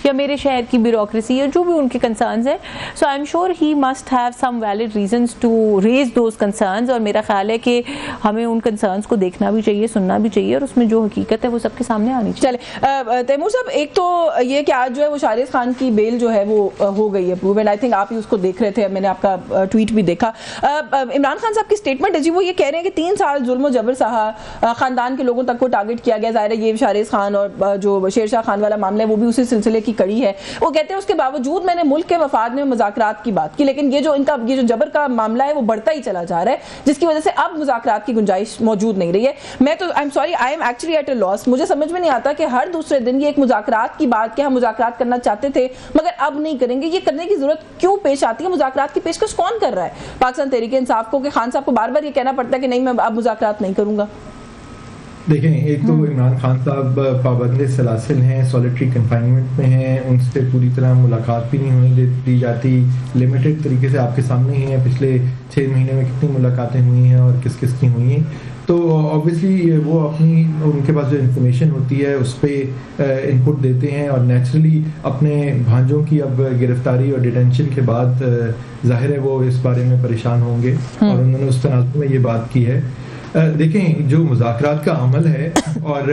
या मेरे शहर की ब्यूरोक्रेसी, या जो भी उनके कंसर्न्स है। So I am sure he must have some valid reasons to raise those concerns, और मेरा ख्याल है कि हमें उन कंसर्न्स को देखना भी चाहिए, सुनना भी चाहिए, और उसमें जो हकीकत है वो सबके सामने आनी चाहिए। चले तैमूर साहब, एक तो ये कि आज जो है वो शारिस खान की बेल जो है वो हो गई है प्रूव, एंड आई थिंक आप ही उसको देख रहे थे, मैंने आपका ट्वीट भी देखा। इमरान खान साहब की स्टेटमेंट है जी, वो ये कह रहे हैं कि 3 साल जुल्म जबर सहा, खानदान के लोगों तक को टारगेट किया गया। ज़ाहिर है ये शारिस खान और जो शेरशाह खान वाला मामला है वो भी उसी सिलसिले की कड़ी है। वो कहते हैं उसके बावजूद मैंने मुल्क के मफाद में मुज़ाकरात की बात की, लेकिन ये जो जबर का मामला है वो बढ़ता ही चला जा रहा है, जिसकी वजह से अब मुज़ाकरात की गुंजाइश मौजूद नहीं रही है। मैं तो I am sorry, I am actually at a loss. मुझे समझ में नहीं आता कि हर दूसरे दिन ये एक मुज़ाकरात की बात कि हम मुज़ाकरात करना चाहते थे मगर अब नहीं करेंगे, ये करने की जरूरत क्यों पेश आती है? मुज़ाकरात की पेशकश कौन कर रहा है? पाकिस्तान तहरीक इंसाफ को, कि खान साहब को बार बार ये कहना पड़ता है कि नहीं मैं अब मुज़ाकरात नहीं करूंगा? देखें, एक तो इमरान खान साहब पाबंद सलासिल हैं, सॉलिटरी कन्फाइनमेंट में हैं, उनसे पूरी तरह मुलाकात भी नहीं होने दी जाती, लिमिटेड तरीके से आपके सामने ही है पिछले 6 महीने में कितनी मुलाकातें हुई हैं और किस किस की हुई हैं। तो ऑब्वियसली वो अपनी, उनके पास जो इन्फॉर्मेशन होती है उस पर इनपुट देते हैं, और नेचुरली अपने भांजों की अब गिरफ्तारी और डिटेंशन के बाद जाहिर है वो इस बारे में परेशान होंगे, और उन्होंने उस तनाज़ुर में ये बात की है। देखें, जो मुज़ाकरात का अमल है और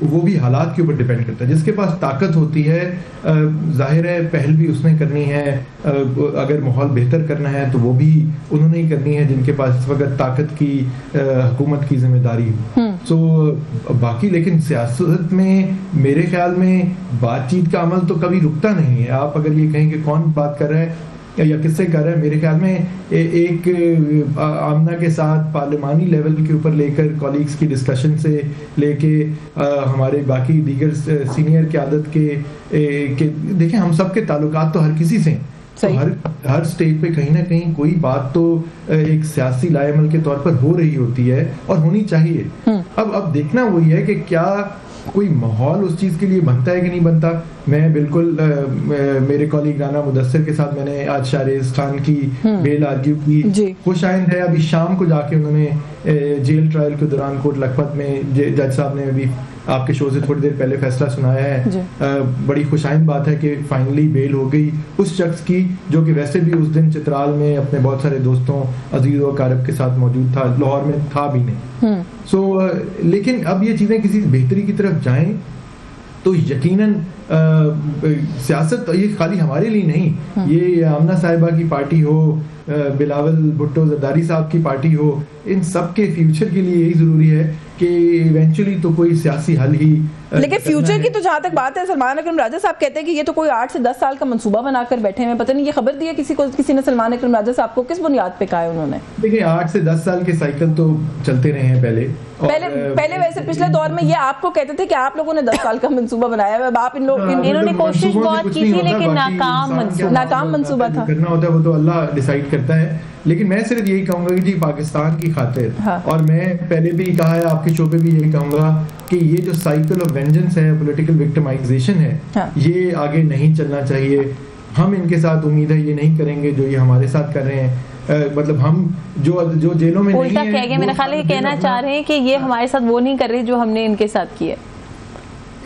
वो भी हालात के ऊपर डिपेंड करता है। जिसके पास ताकत होती है जाहिर है पहल भी उसने करनी है, अगर माहौल बेहतर करना है तो वो भी उन्होंने ही करनी है जिनके पास इस वक्त ताकत की हुकूमत की जिम्मेदारी हो। सो बाकी लेकिन सियासत में मेरे ख्याल में बातचीत का अमल तो कभी रुकता नहीं है। आप अगर ये कहें कि कौन बात कर रहा है या किससे कर रहा है, मेरे ख्याल में एक आमना के साथ पार्लिमानी लेवल के ऊपर लेकर कॉलीग्स की डिस्कशन से लेके हमारे बाकी दीगर सीनियर क़यादत के देखें, हम सब के ताल्लुकात तो हर किसी से हैं, तो हर स्टेज पे कहीं ना कहीं कोई बात तो एक सियासी लाएमल के तौर पर हो रही होती है और होनी चाहिए। अब देखना वही है कि क्या कोई माहौल उस चीज़ के लिए बनता है कि नहीं बनता। मैं बिल्कुल मेरे कॉलीग राना मुदस्सिर के साथ मैंने आज शाहरेज़ खान की बेल आर्ग्यू की, खुश आइंद है। अभी शाम को जाके उन्होंने जेल ट्रायल के दौरान कोर्ट लखपत में जज साहब ने अभी आपके शो से थोड़ी देर पहले फैसला सुनाया है। बड़ी खुशाइंद बात है कि फाइनली बेल हो गई उस शख्स की जो कि वैसे भी उस दिन चित्राल में अपने बहुत सारे दोस्तों अजीज और कारब के साथ मौजूद था, लाहौर में था भी नहीं। लेकिन अब ये चीज़ें किसी बेहतरी की तरफ जाएं तो यकीनन सियासत ये खाली हमारे लिए नहीं, ये आमना साहिबा की पार्टी हो, बिलावल भुट्टो जरदारी साहब की पार्टी हो, इन सब के फ्यूचर के लिए यही ज़रूरी है कि इवेंचुअली तो कोई सियासी हल ही। लेकिन फ्यूचर की तो जहाँ तक बात है, सलमान अकरम राजा साहब कहते हैं कि ये तो कोई 8 से 10 साल का मंसूबा बनाकर बैठे हैं। पता नहीं ये खबर दी है किसी ने सलमान अकरम राजा साहब को, किस बुनियाद पे कहा है उन्होंने? देखिए 8 से 10 साल के साइकिल तो चलते रहे हैं पहले वैसे पिछले दौर में ये आपको कहते थे कि आप लोगों ने 10 साल का मंसूबा बनाया है। आप इन्होंने कोशिश बहुत की थी लेकिन नाकाम मंसूबा था। करना होता है वो तो अल्लाह डिसाइड करता है। लेकिन मैं सिर्फ यही कहूंगा कि जी पाकिस्तान की खातिर, और मैं पहले भी कहा है आपके शो पे भी यही कहूंगा कि ये जो साइकिल ऑफ वेंजेंस है, पॉलिटिकल विक्टिमाइजेशन है, ये आगे नहीं चलना चाहिए। हम इनके साथ उम्मीद है ये नहीं करेंगे जो ये हमारे साथ कर रहे हैं। मतलब हम जो जेलों में उल्टा कह गए, मेरा ख्याल है कहना चाह रहे हैं कि ये हमारे साथ वो नहीं कर रहे जो हमने इनके साथ किया।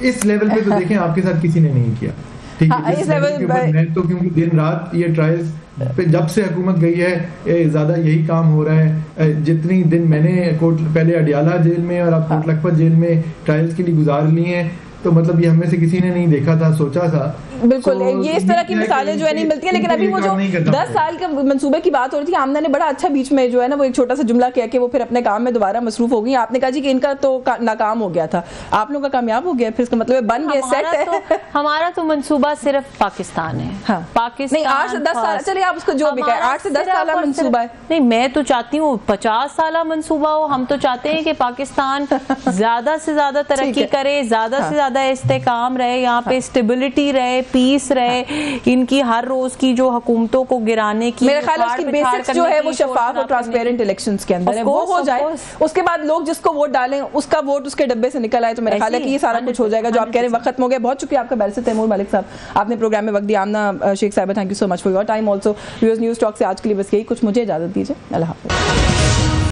इस लेवल पे तो देखें आपके साथ किसी ने नहीं किया, ठीक है। इस लेवल मैं तो क्योंकि दिन रात ये ट्रायल्स पे जब से हुकूमत गई है ज्यादा यही काम हो रहा है। जितनी दिन मैंने पहले अडियाला जेल में और अब कोट लखपत जेल में ट्रायल्स के लिए गुजार लिए हैं, तो मतलब ये हमें से किसी ने नहीं देखा था, सोचा था। बिल्कुल ये इस तरह की मिसालें जो है नहीं मिलती है। लेकिन अभी वो जो 10 साल के मंसूबे की बात हो रही थी, आमना ने बड़ा अच्छा बीच में जो है ना वो एक छोटा सा जुमला कह के वो फिर अपने काम में दोबारा मसरूफ हो गई। आपने कहा जी कि इनका तो नाकाम हो गया था, आप लोगों का कामयाब हो गया, फिर इसका मतलब बन गया, सेट है। हमारा तो मंसूबा सिर्फ पाकिस्तान है। पाकिस्तान 8 से 10 साल, चलिए आप उसको जो भी कहें, 8 से 10 साल मंसूबा है। नहीं, मैं तो चाहती हूँ 50 साल मंसूबा हो। हम तो चाहते हैं कि पाकिस्तान ज्यादा से ज्यादा तरक्की करे, ज्यादा से ज्यादा इस्तेकाम रहे, यहाँ पे स्टेबिलिटी रहे, पीस रहे। इनकी हर रोज की जो हुकूमतों को गिराने की, मेरे ख्याल है उसकी बेसिक्स जो है वो शफाफ और ट्रांसपेरेंट इलेक्शंस के अंदर है, वो हो जाए। उसके बाद लोग जिसको वोट डालें उसका वोट उसके डब्बे से निकल आए, तो मेरे ख्याल है कि ये सारा कुछ हो जाएगा जो आप कह रहे हैं। वक्त खत्म हो गया। बहुत शुक्रिया आपका बैरिस्टर तैमूर मलिक साहब, आपने प्रोग्राम में वक्त दिया। आमना शेख साहिबा, thank you so much for your time. Also viewers news talk से आज के लिए बस यही कुछ, मुझे इजाजत दीजिए। अल्लाह हाफ़िज़।